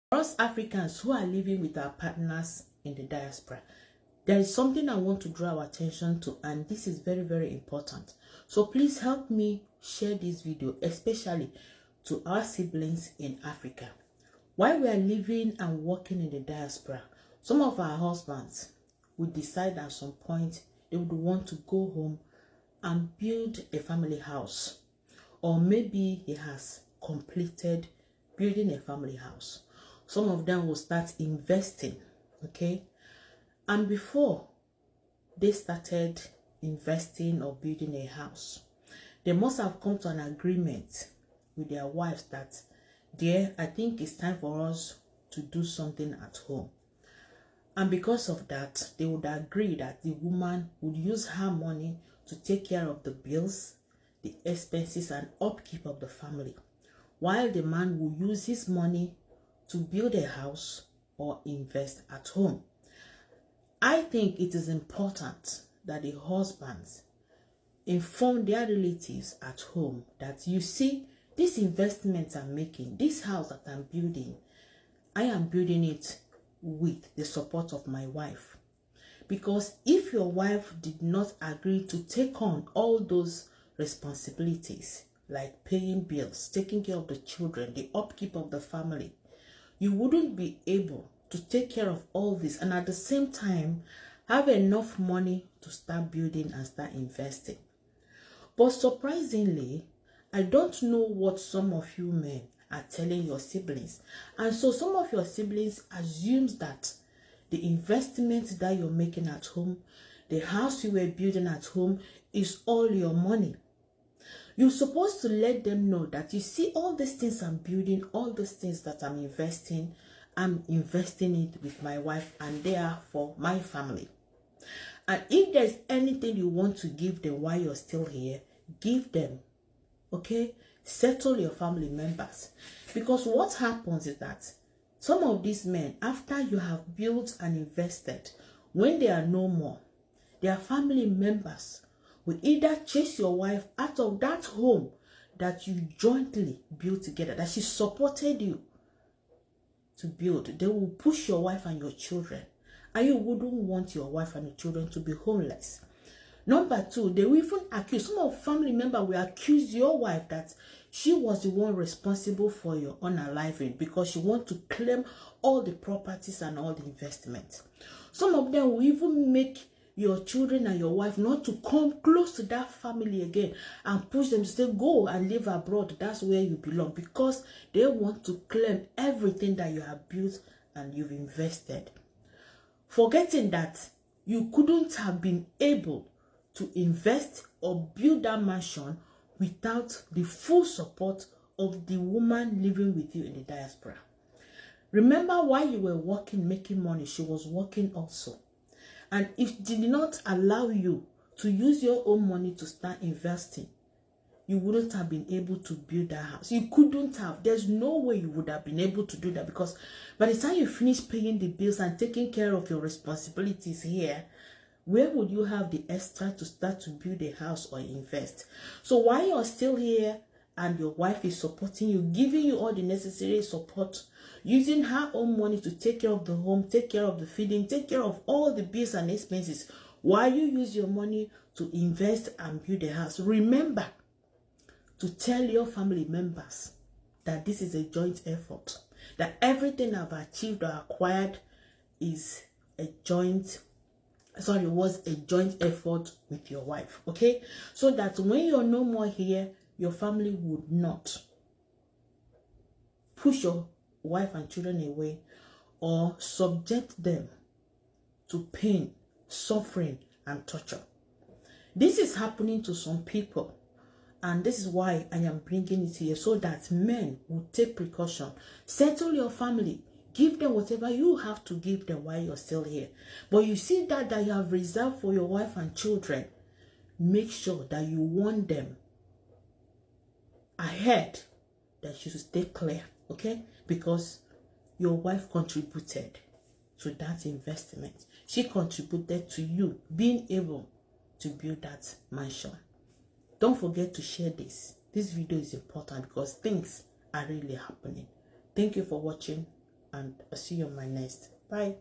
For us Africans who are living with our partners in the diaspora, there is something I want to draw our attention to, and this is very, very important. So please help me share this video, especially to our siblings in Africa. While we are living and working in the diaspora, some of our husbands would decide at some point they would want to go home and build a family house. Or maybe he has completed building a family house. Some of them will start investing, okay? And before they started investing or building a house, they must have come to an agreement with their wives that, dear, I think it's time for us to do something at home. And because of that, they would agree that the woman would use her money to take care of the bills, the expenses, and upkeep of the family, while the man will use his money to build a house or invest at home. I think it is important that the husbands inform their relatives at home that, you see, these investments I'm making, this house that I'm building, I am building it with the support of my wife. Because if your wife did not agree to take on all those responsibilities, like paying bills, taking care of the children, the upkeep of the family, you wouldn't be able to take care of all this and at the same time have enough money to start building and start investing. But surprisingly, I don't know what some of you men are telling your siblings. And so some of your siblings assumes that the investment that you're making at home, the house you were building at home, is all your money. You're supposed to let them know that, you see, all these things I'm building, all these things that I'm investing it with my wife, and they are for my family. And if there's anything you want to give them while you're still here, give them. Okay? Settle your family members. Because what happens is that some of these men, after you have built and invested, when they are no more, their family members will either chase your wife out of that home that you jointly built together, that she supported you to build. They will push your wife and your children, and you wouldn't want your wife and your children to be homeless. Number two, they will even accuse, some of family members will accuse your wife that she was the one responsible for your unaliving because she wants to claim all the properties and all the investments. Some of them will even make your children and your wife not to come close to that family again and push them to say, go and live abroad, that's where you belong, because they want to claim everything that you have built and you've invested, forgetting that you couldn't have been able to invest or build that mansion without the full support of the woman living with you in the diaspora. Remember, while you were working, making money, she was working also. And if she did not allow you to use your own money to start investing, you wouldn't have been able to build that house. You couldn't have. There's no way you would have been able to do that, because by the time you finish paying the bills and taking care of your responsibilities here, where would you have the extra to start to build a house or invest? So while you're still here and your wife is supporting you, giving you all the necessary support, using her own money to take care of the home, take care of the feeding, take care of all the bills and expenses, while you use your money to invest and build a house, remember to tell your family members that this is a joint effort, that everything I've achieved or acquired was a joint effort with your wife, okay? So that when you're no more here, your family would not push your wife and children away or subject them to pain, suffering, and torture. This is happening to some people, and this is why I am bringing it here, so that men will take precaution. Settle your family. Give them whatever you have to give them while you're still here. But you see that you have reserved for your wife and children, make sure that you warn them ahead that you should stay clear, okay? Because your wife contributed to that investment. She contributed to you being able to build that mansion. Don't forget to share this. This video is important because things are really happening. Thank you for watching. and I'll see you on my next. Bye.